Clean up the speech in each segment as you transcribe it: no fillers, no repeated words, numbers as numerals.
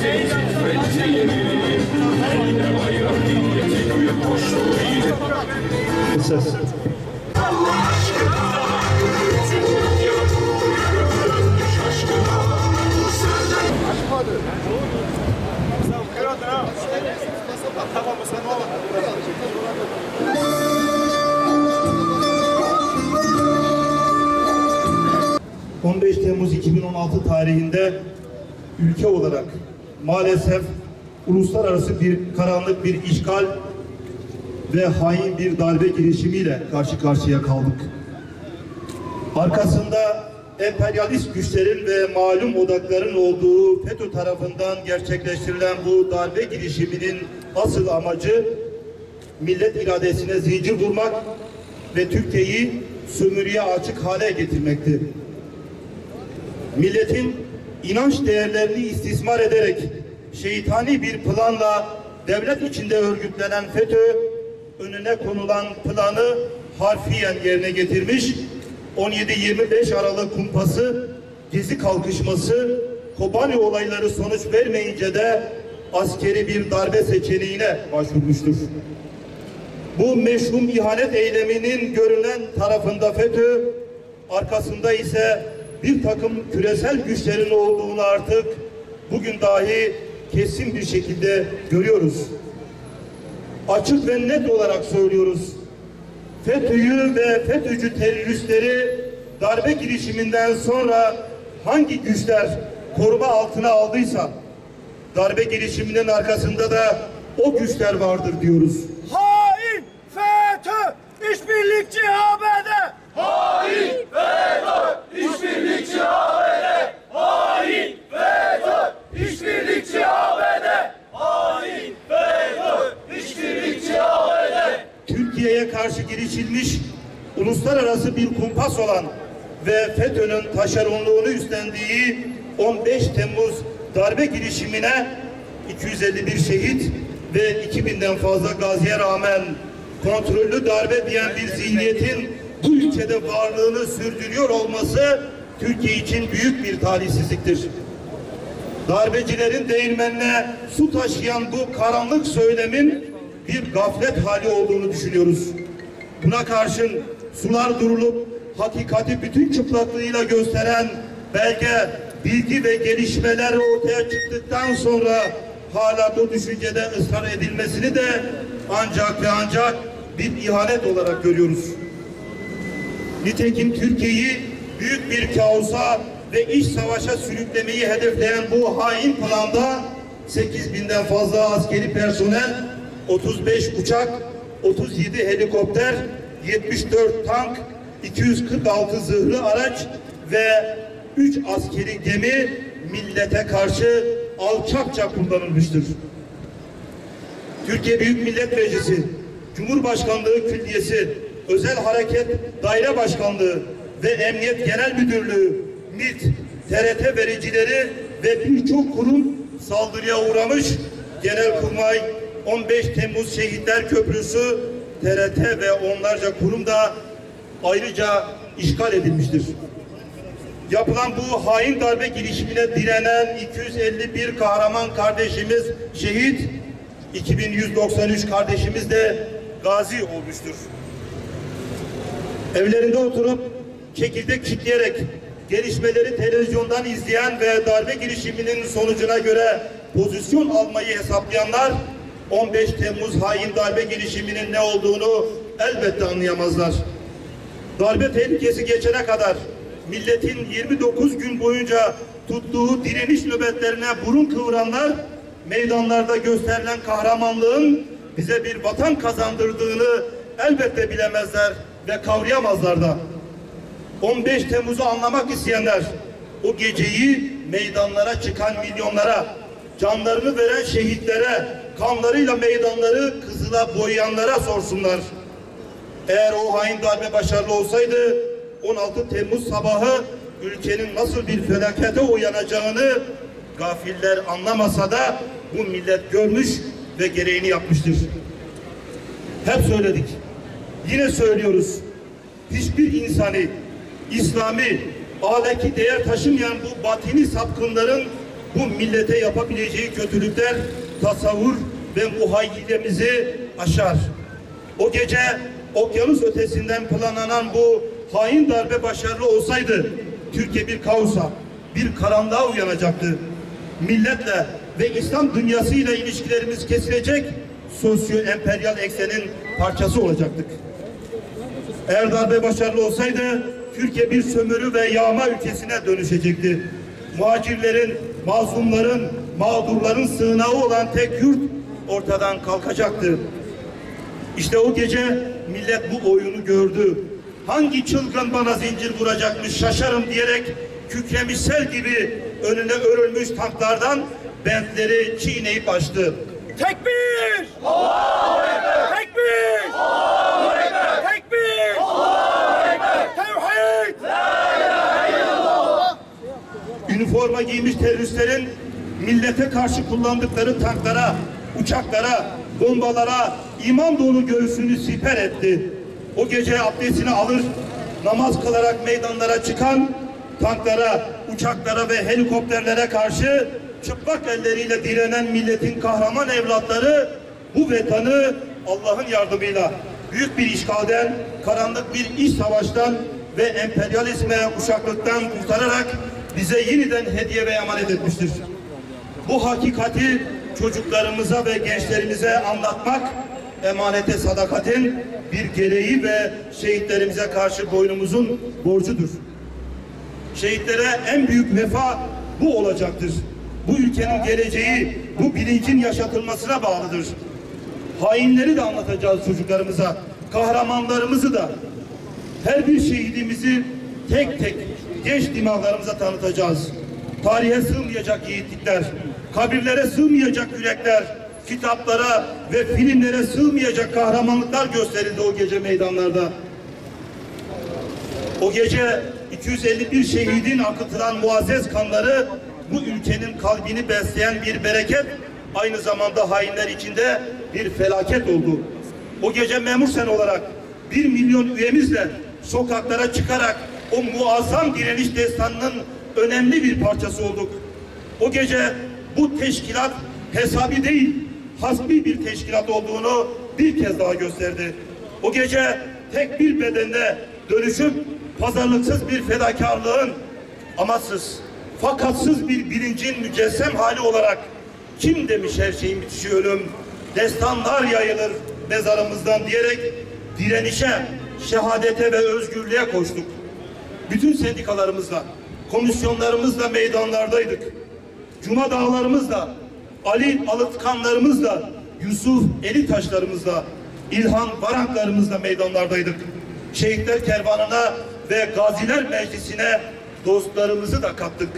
Ses. ...15 Temmuz 2016 tarihinde ülke olarak maalesef uluslararası bir karanlık bir işgal ve hain bir darbe girişimiyle karşı karşıya kaldık. Arkasında emperyalist güçlerin ve malum odakların olduğu FETÖ tarafından gerçekleştirilen bu darbe girişiminin asıl amacı millet iradesine zincir vurmak ve Türkiye'yi sömürüye açık hale getirmekti. Milletin inanç değerlerini istismar ederek şeytani bir planla devlet içinde örgütlenen FETÖ önüne konulan planı harfiyen yerine getirmiş, 17-25 Aralık kumpası, Gezi kalkışması, Kobani olayları sonuç vermeyince de askeri bir darbe seçeneğine başvurmuştur. Bu meşhum ihanet eyleminin görünen tarafında FETÖ, arkasında ise bir takım küresel güçlerin olduğunu artık bugün dahi kesin bir şekilde görüyoruz. Açık ve net olarak söylüyoruz. FETÖ'yü ve FETÖ'cü teröristleri darbe girişiminden sonra hangi güçler koruma altına aldıysa darbe girişiminin arkasında da o güçler vardır diyoruz. Hain FETÖ, işbirlikçi ABD. Hain FETÖ, işbirlikçi ABD. Hain FETÖ, işbirlikçi ABD. Hain FETÖ, işbirlikçi ABD. Türkiye'ye karşı girişilmiş uluslararası bir kumpas olan ve FETÖ'nün taşeronluğunu üstlendiği 15 Temmuz darbe girişimine 251 şehit ve 2000'den fazla gaziye rağmen kontrollü darbe diyen bir zihniyetin bu ülkede varlığını sürdürüyor olması Türkiye için büyük bir talihsizliktir. Darbecilerin değirmenine su taşıyan bu karanlık söylemin bir gaflet hali olduğunu düşünüyoruz. Buna karşın sular durulup hakikati bütün çıplaklığıyla gösteren belge, bilgi ve gelişmeler ortaya çıktıktan sonra hala bu düşüncede ısrar edilmesini de ancak ve ancak bir ihanet olarak görüyoruz. Nitekim Türkiye'yi büyük bir kaosa ve iç savaşa sürüklemeyi hedefleyen bu hain planda 8.000'den fazla askeri personel, 35 uçak, 37 helikopter, 74 tank, 246 zırhlı araç ve 3 askeri gemi millete karşı alçakça kullanılmıştır. Türkiye Büyük Millet Meclisi, Cumhurbaşkanlığı Külliyesi, Özel Hareket Daire Başkanlığı ve Emniyet Genel Müdürlüğü, MİT, TRT vericileri ve birçok kurum saldırıya uğramış. Genelkurmay 15 Temmuz Şehitler Köprüsü, TRT ve onlarca kurum da ayrıca işgal edilmiştir. Yapılan bu hain darbe girişimine direnen 251 kahraman kardeşimiz şehit, 2193 kardeşimiz de gazi olmuştur. Evlerinde oturup çekirdek çitleyerek gelişmeleri televizyondan izleyen ve darbe girişiminin sonucuna göre pozisyon almayı hesaplayanlar 15 Temmuz hain darbe girişiminin ne olduğunu elbette anlayamazlar. Darbe tehlikesi geçene kadar milletin 29 gün boyunca tuttuğu direniş nöbetlerine burun kıvıranlar meydanlarda gösterilen kahramanlığın bize bir vatan kazandırdığını elbette bilemezler ve kavrayamazlar da. 15 Temmuz'u anlamak isteyenler o geceyi meydanlara çıkan milyonlara, canlarını veren şehitlere, kanlarıyla meydanları kızıla boyayanlara sorsunlar. Eğer o hain darbe başarılı olsaydı 16 Temmuz sabahı ülkenin nasıl bir felakete uyanacağını gafiller anlamasa da bu millet görmüş ve gereğini yapmıştır. Hep söyledik. Yine söylüyoruz. Hiçbir insani, İslami, ahlaki değer taşımayan bu batini sapkınların bu millete yapabileceği kötülükler tasavvur ve muhayyilemizi aşar. O gece okyanus ötesinden planlanan bu hain darbe başarılı olsaydı Türkiye bir kaosa, bir karanlığa uyanacaktı. Milletle ve İslam dünyasıyla ilişkilerimiz kesilecek, sosyo-emperyal eksenin parçası olacaktık. Eğer darbe başarılı olsaydı Türkiye bir sömürü ve yağma ülkesine dönüşecekti. Muhacirlerin, mazlumların, mağdurların sığınağı olan tek yurt ortadan kalkacaktı. İşte o gece millet bu oyunu gördü. Hangi çılgın bana zincir vuracakmış şaşarım diyerek kükremiş sel gibi önüne örülmüş tanklardan bentleri çiğneyip açtı. Tekbir! Allahu Ekber! Tekbir! Allahu Ekber! Tekbir! Allahu Ekber! Tevhid! La ilahe illallah! Üniforma giymiş teröristlerin millete karşı kullandıkları tanklara, uçaklara, bombalara iman dolu göğsünü siper etti. O gece abdestini alır, namaz kılarak meydanlara çıkan tanklara, uçaklara ve helikopterlere karşı çıplak elleriyle direnen milletin kahraman evlatları bu vatanı Allah'ın yardımıyla büyük bir işgalden, karanlık bir iç savaştan ve emperyalizme, uşaklıktan kurtararak bize yeniden hediye ve emanet etmiştir. Bu hakikati çocuklarımıza ve gençlerimize anlatmak emanete sadakatin bir gereği ve şehitlerimize karşı boynumuzun borcudur. Şehitlere en büyük vefa bu olacaktır. Bu ülkenin geleceği bu bilincin yaşatılmasına bağlıdır. Hainleri de anlatacağız çocuklarımıza, kahramanlarımızı da. Her bir şehidimizi tek tek genç dimağlarımıza tanıtacağız. Tarihe sığmayacak yiğitlikler, kabirlere sığmayacak yürekler, kitaplara ve filmlere sığmayacak kahramanlıklar gösterildi o gece meydanlarda. O gece 251 şehidin akıtılan muazzez kanları bu ülkenin kalbini besleyen bir bereket, aynı zamanda hainler içinde bir felaket oldu. O gece memur sen olarak 1 milyon üyemizle sokaklara çıkarak o muazzam direniş destanının önemli bir parçası olduk. O gece bu teşkilat hesabi değil, hasbi bir teşkilat olduğunu bir kez daha gösterdi. O gece tek bir bedende dönüşüp pazarlıksız bir fedakarlığın, amaçsız, fakatsız bir bilincin mücessem hali olarak kim demiş her şeyin bitişi ölüm, destanlar yayılır mezarımızdan diyerek direnişe, şehadete ve özgürlüğe koştuk. Bütün sendikalarımızla, komisyonlarımızla meydanlardaydık. Cuma dağlarımızla, Ali Alıtkanlarımızla, Yusuf Elitaşlarımızla, İlhan Varanklarımızla meydanlardaydık. Şehitler Kervanı'na ve Gaziler Meclisi'ne dostlarımızı da kattık.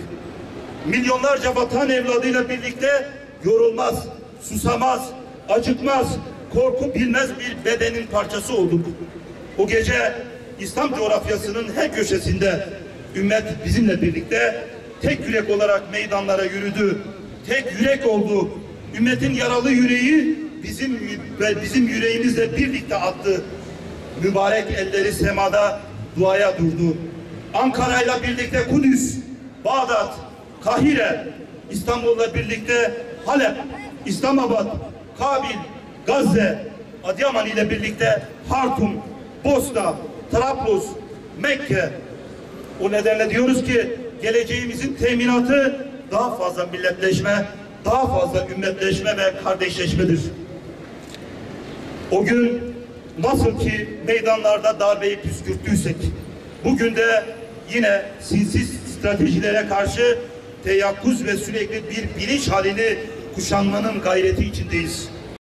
Milyonlarca vatan evladıyla birlikte yorulmaz, susamaz, acıkmaz, korku bilmez bir bedenin parçası olduk. O gece İslam coğrafyasının her köşesinde ümmet bizimle birlikte tek yürek olarak meydanlara yürüdü. Tek yürek oldu. Ümmetin yaralı yüreği bizim yüreğimizle birlikte attı. Mübarek elleri semada duaya durdu. Ankara'yla birlikte Kudüs, Bağdat, Kahire, İstanbul'la birlikte Halep, İslamabad, Kabil, Gazze, Adıyaman ile birlikte Hartum, Bosna, Trablus, Mekke. O nedenle diyoruz ki geleceğimizin teminatı daha fazla milletleşme, daha fazla ümmetleşme ve kardeşleşmedir. O gün nasıl ki meydanlarda darbeyi püskürttüysek, bugün de yine sinsiz stratejilere karşı teyakkuz ve sürekli bir bilinç halini kuşanmanın gayreti içindeyiz.